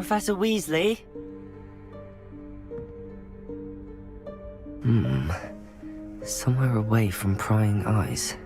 Professor Weasley? Somewhere away from prying eyes.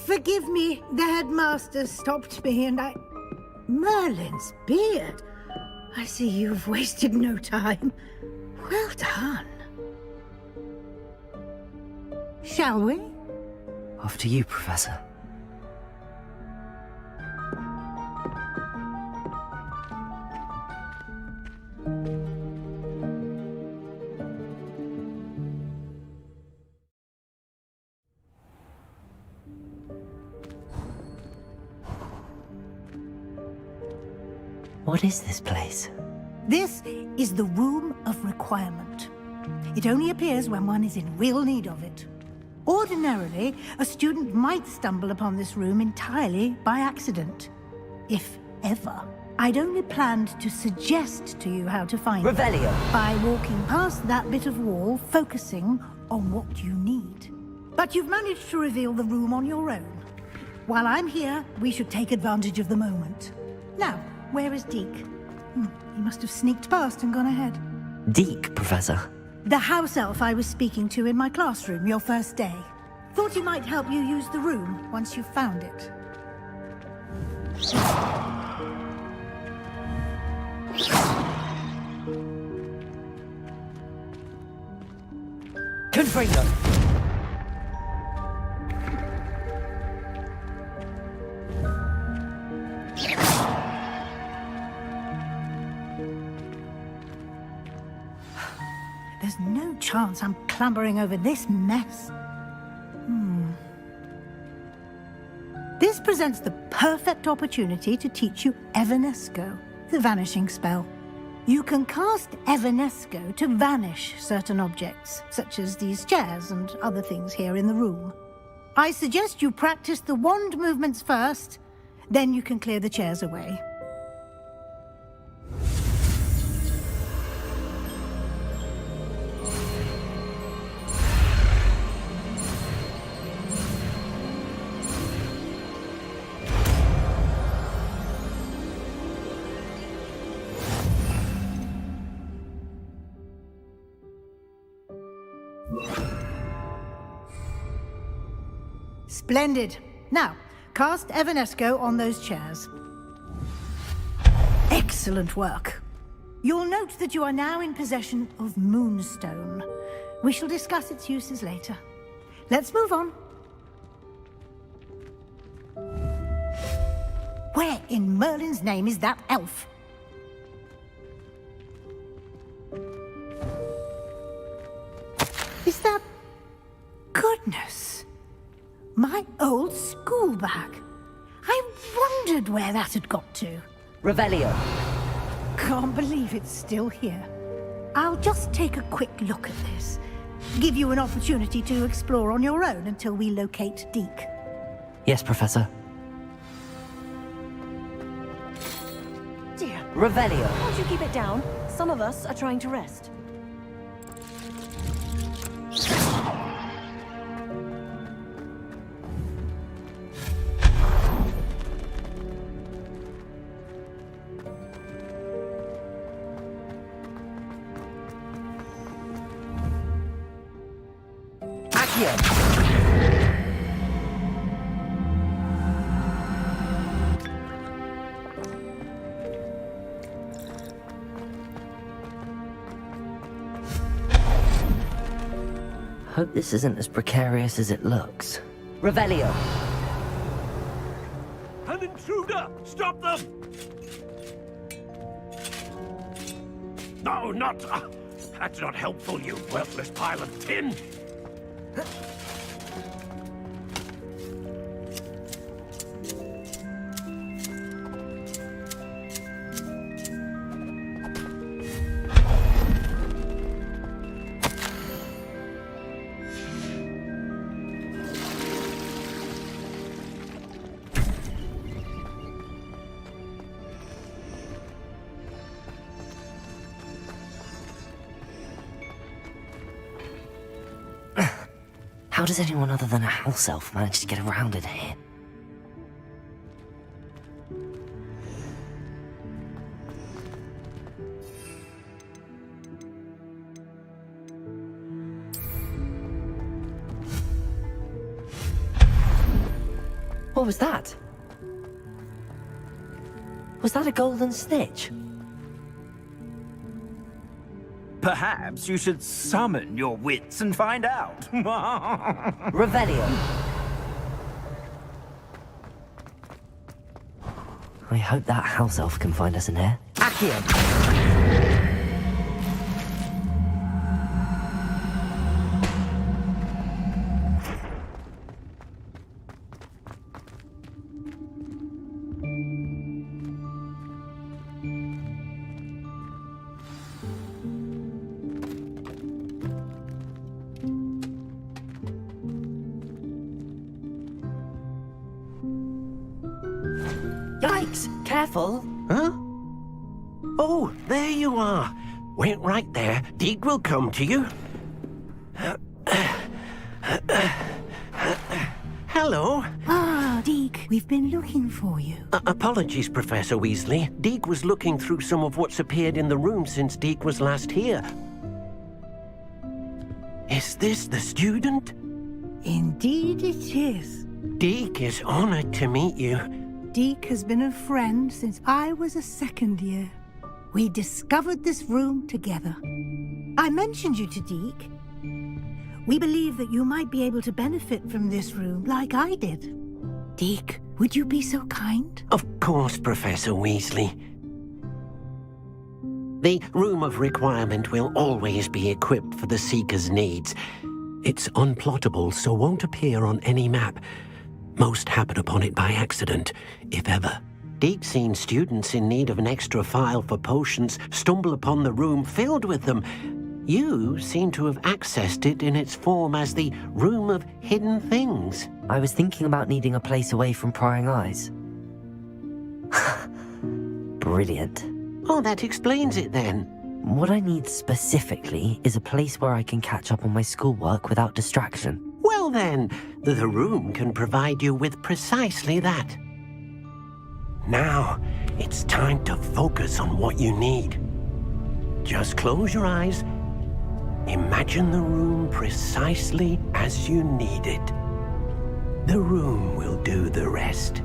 Forgive me, the headmaster stopped me and I... Merlin's beard! I see you've wasted no time. Well done. Shall we? After you, Professor. What is this place? This is the Room of Requirement. It only appears when one is in real need of it. Ordinarily, a student might stumble upon this room entirely by accident. If ever. I'd only planned to suggest to you how to find it. Revelio! By walking past that bit of wall, focusing on what you need. But you've managed to reveal the room on your own. While I'm here, we should take advantage of the moment. Now, where is Deke? He must have sneaked past and gone ahead. Deke, Professor. The house elf I was speaking to in my classroom your first day. Thought he might help you use the room once you've found it. Confringo! There's no chance I'm clambering over this mess. This presents the perfect opportunity to teach you Evanesco, the vanishing spell. You can cast Evanesco to vanish certain objects, such as these chairs and other things here in the room. I suggest you practice the wand movements first, then you can clear the chairs away. Splendid. Now, cast Evanesco on those chairs. Excellent work. You'll note that you are now in possession of Moonstone. We shall discuss its uses later. Let's move on. Where in Merlin's name is that elf? Is that... Goodness! My old school bag. I wondered where that had got to. Revelio. Can't believe it's still here. I'll just take a quick look at this. Give you an opportunity to explore on your own until we locate Deke. Yes, Professor. Dear, Revelio. can't you keep it down? Some of us are trying to rest. Hope this isn't as precarious as it looks. Revelio. An intruder! Stop them! No, not... that's not helpful, you worthless pile of tin! How does anyone other than a house elf manage to get around in here? What was that? Was that a golden snitch? Perhaps you should summon your wits and find out. Revelio. I hope that house elf can find us in here. Accio! Yikes! Careful! Huh? Oh, there you are. Wait right there. Deek will come to you. Hello. Ah, Deke, we've been looking for you. Apologies, Professor Weasley. Deek was looking through some of what's appeared in the room since Deek was last here. Is this the student? Indeed it is. Deek is honored to meet you. Deke has been a friend since I was a second year. We discovered this room together. I mentioned you to Deke. We believe that you might be able to benefit from this room like I did. Deke, would you be so kind? Of course, Professor Weasley. The Room of Requirement will always be equipped for the Seeker's needs. It's unplottable, so won't appear on any map. Most happen upon it by accident, if ever. Deke's seen students in need of an extra file for potions stumble upon the room filled with them. You seem to have accessed it in its form as the Room of Hidden Things. I was thinking about needing a place away from prying eyes. Brilliant. Oh, that explains it then. What I need specifically is a place where I can catch up on my schoolwork without distraction. Well then, the room can provide you with precisely that. Now, it's time to focus on what you need. Just close your eyes. Imagine the room precisely as you need it. The room will do the rest.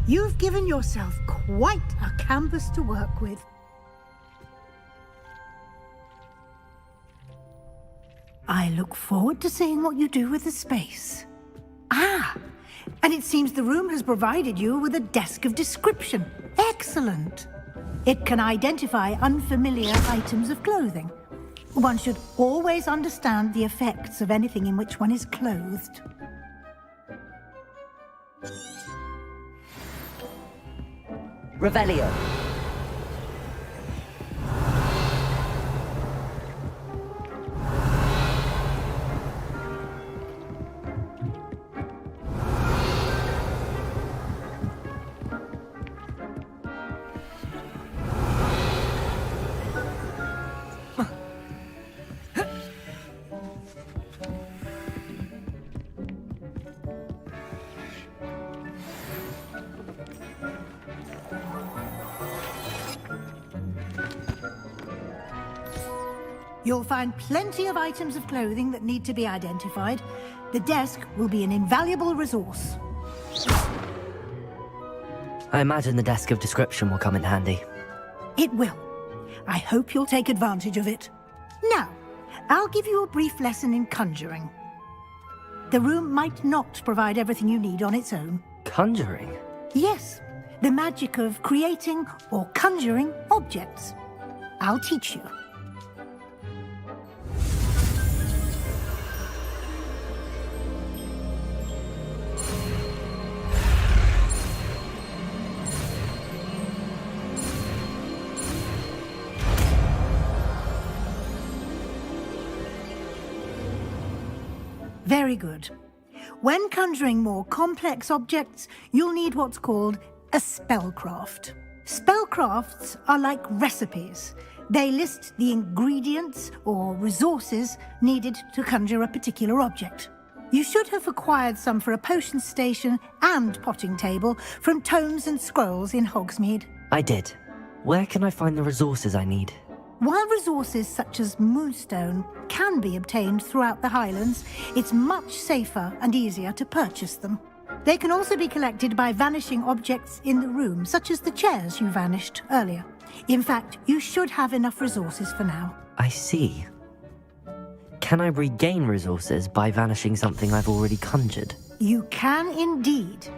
You've given yourself quite a canvas to work with. I look forward to seeing what you do with the space. Ah, and it seems the room has provided you with a desk of description. Excellent. It can identify unfamiliar items of clothing. One should always understand the effects of anything in which one is clothed. Revelio. You'll find plenty of items of clothing that need to be identified. The desk will be an invaluable resource. I imagine the desk of description will come in handy. It will. I hope you'll take advantage of it. Now, I'll give you a brief lesson in conjuring. The room might not provide everything you need on its own. Conjuring? Yes, The magic of creating or conjuring objects. I'll teach you. Very good. When conjuring more complex objects, you'll need what's called a spellcraft. Spellcrafts are like recipes. They list the ingredients or resources needed to conjure a particular object. You should have acquired some for a potion station and potting table from tomes and scrolls in Hogsmeade. I did. Where can I find the resources I need? While resources such as moonstone can be obtained throughout the Highlands, it's much safer and easier to purchase them. They can also be collected by vanishing objects in the room, such as the chairs you vanished earlier. In fact, you should have enough resources for now. I see. Can I regain resources by vanishing something I've already conjured? You can indeed.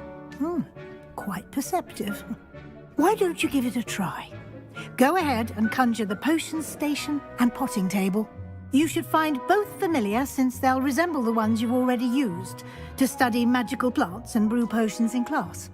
Quite perceptive. Why don't you give it a try? Go ahead and conjure the potion station and potting table. You should find both familiar, since they'll resemble the ones you've already used to study magical plants and brew potions in class.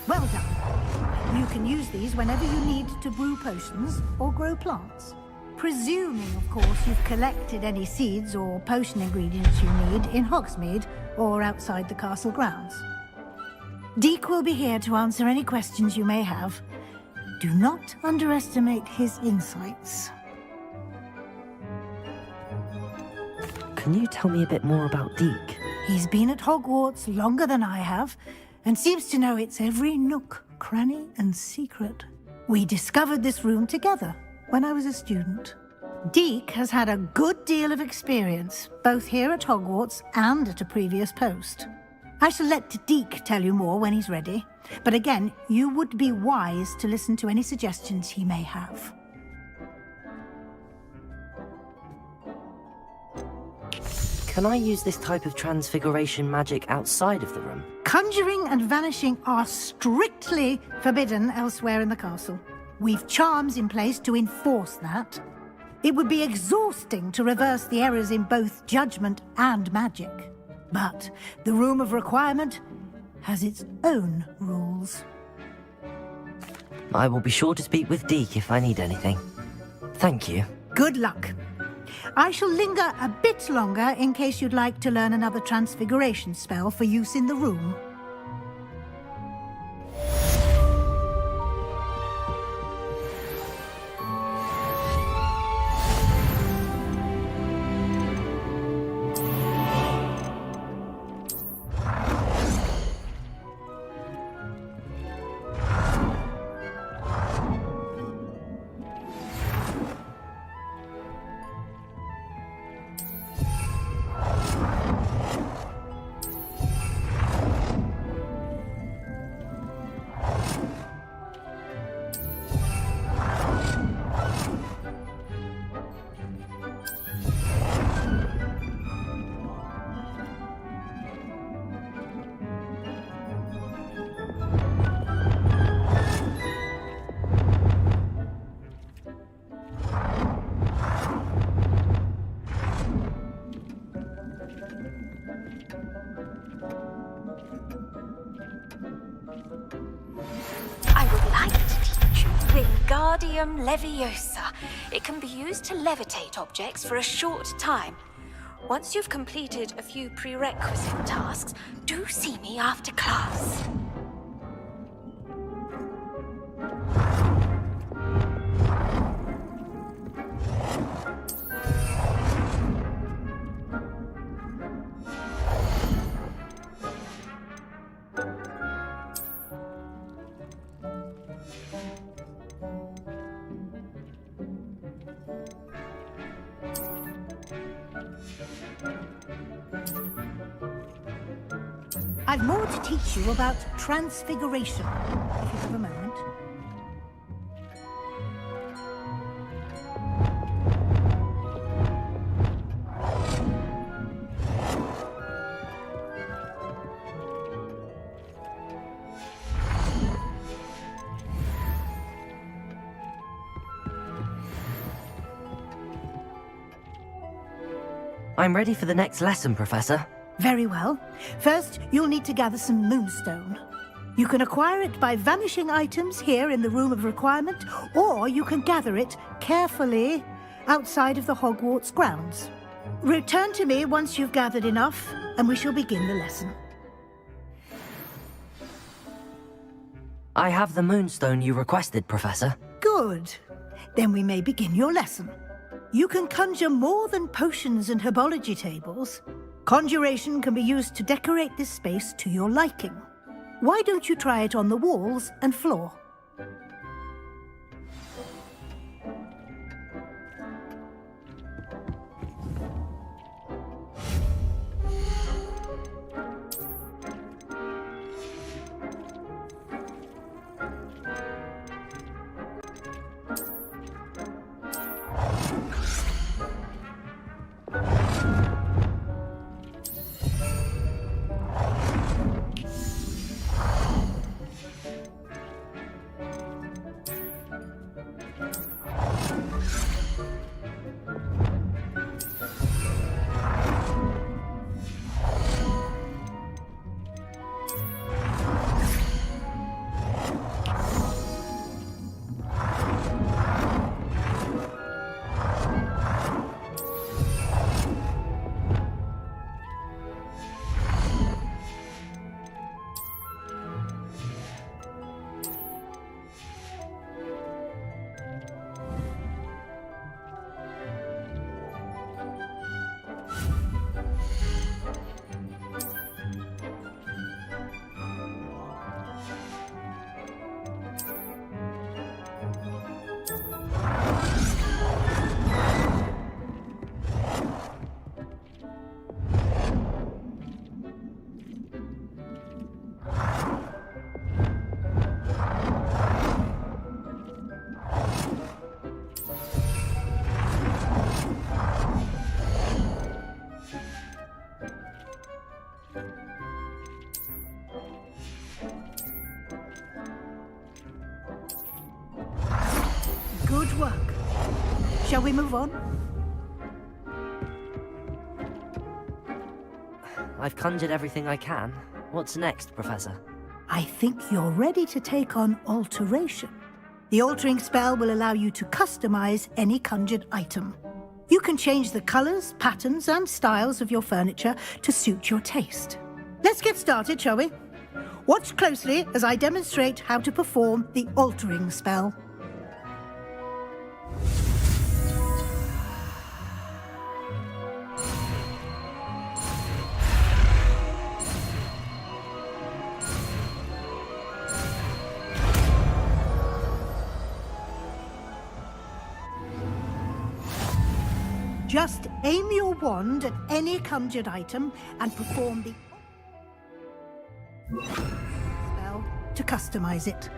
Well done. You can use these whenever you need to brew potions or grow plants. Presuming, of course, you've collected any seeds or potion ingredients you need in Hogsmeade or outside the castle grounds. Deek will be here to answer any questions you may have. Do not underestimate his insights. Can you tell me a bit more about Deek? He's been at Hogwarts longer than I have, and seems to know its every nook, cranny, and secret. We discovered this room together when I was a student. Deek has had a good deal of experience, both here at Hogwarts and at a previous post. I shall let Deek tell you more when he's ready, but again, you would be wise to listen to any suggestions he may have. Can I use this type of transfiguration magic outside of the room? Conjuring and vanishing are strictly forbidden elsewhere in the castle. We've charms in place to enforce that. It would be exhausting to reverse the errors in both judgment and magic. But the Room of Requirement has its own rules. I will be sure to speak with Deek if I need anything. Thank you. Good luck. I shall linger a bit longer in case you'd like to learn another transfiguration spell for use in the room. I would like to teach you Wingardium Leviosa. It can be used to levitate objects for a short time. Once you've completed a few prerequisite tasks, do see me after class. I've more to teach you about transfiguration, if you have a moment. I'm ready for the next lesson, Professor. Very well. First, you'll need to gather some moonstone. You can acquire it by vanishing items here in the Room of Requirement, or you can gather it carefully outside of the Hogwarts grounds. Return to me once you've gathered enough, and we shall begin the lesson. I have the moonstone you requested, Professor. Good. Then we may begin your lesson. You can conjure more than potions and herbology tables. Conjuration can be used to decorate this space to your liking. Why don't you try it on the walls and floor? Good work. Shall we move on? I've conjured everything I can. What's next, Professor? I think you're ready to take on alteration. The altering spell will allow you to customize any conjured item. You can change the colors, patterns, and styles of your furniture to suit your taste. Let's get started, shall we? Watch closely as I demonstrate how to perform the altering spell. Just aim your wand at any conjured item and perform the spell to customize it.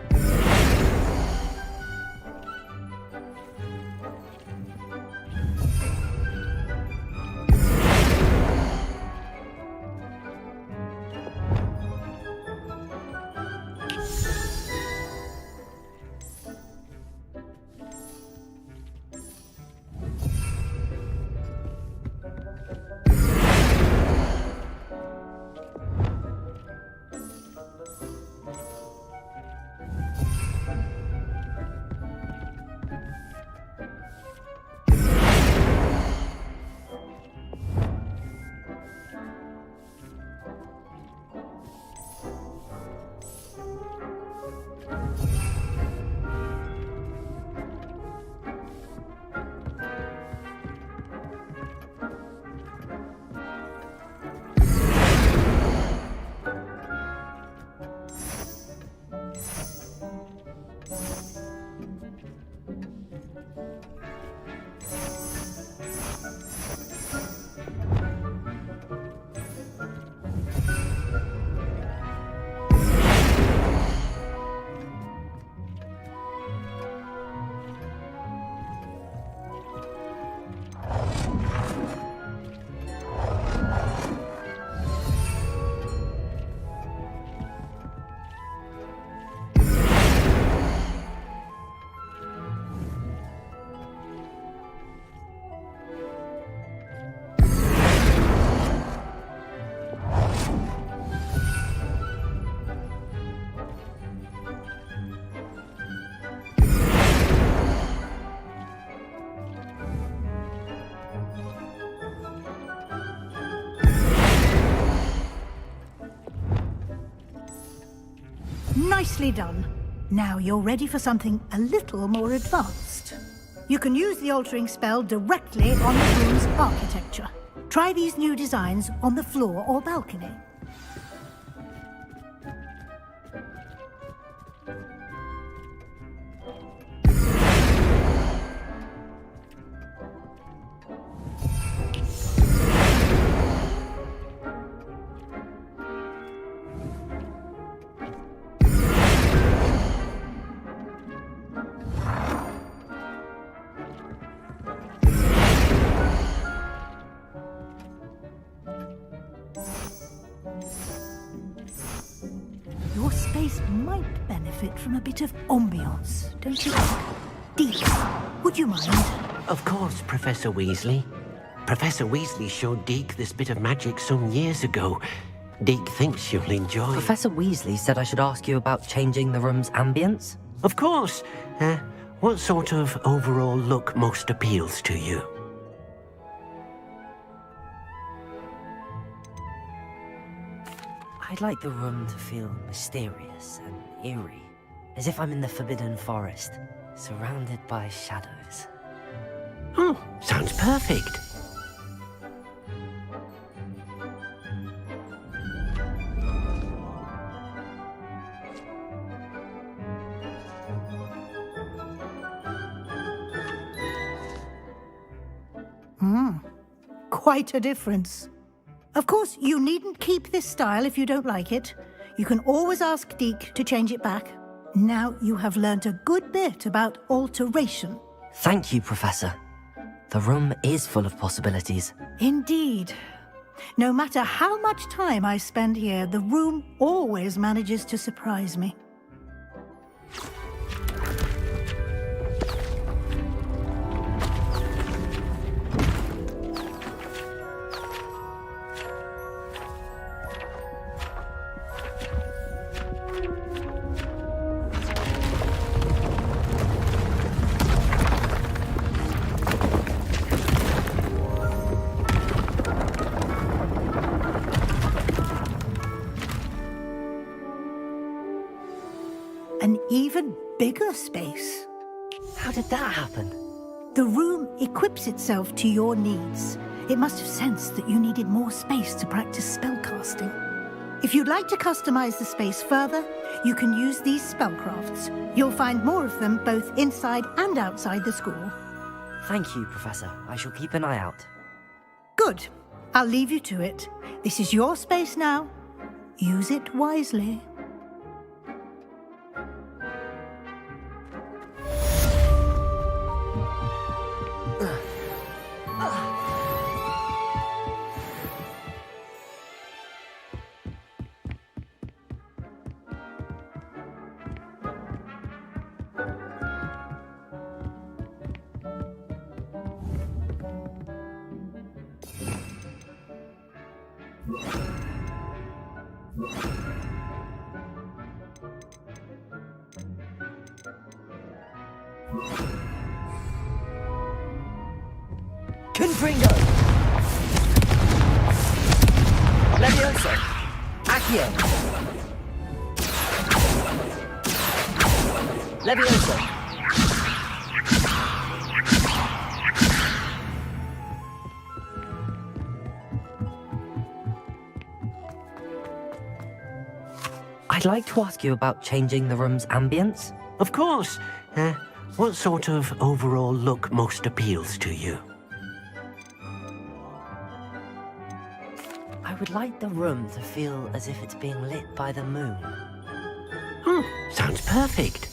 Nicely done. Now you're ready for something a little more advanced. You can use the altering spell directly on the room's architecture. Try these new designs on the floor or balcony. Your space might benefit from a bit of ambiance, don't you think? Deke, would you mind? Of course, Professor Weasley. Professor Weasley showed Deke this bit of magic some years ago. Deke thinks you'll enjoy. Professor Weasley said I should ask you about changing the room's ambience. Of course. What sort of overall look most appeals to you? I'd like the room to feel mysterious and eerie, as if I'm in the Forbidden Forest, surrounded by shadows. Oh, sounds perfect. Quite a difference. Of course, you needn't keep this style if you don't like it. You can always ask Deke to change it back. Now you have learnt a good bit about alteration. Thank you, Professor. The room is full of possibilities. Indeed. No matter how much time I spend here, the room always manages to surprise me. An even bigger space. How did that happen? The room equips itself to your needs. It must have sensed that you needed more space to practice spellcasting. If you'd like to customize the space further, you can use these spellcrafts. You'll find more of them both inside and outside the school. Thank you, Professor. I shall keep an eye out. Good. I'll leave you to it. This is your space now. Use it wisely. Confringo! Levioso! Accio! Levioso! I'd like to ask you about changing the room's ambience. Of course. What sort of overall look most appeals to you? I would like the room to feel as if it's being lit by the moon. Sounds perfect.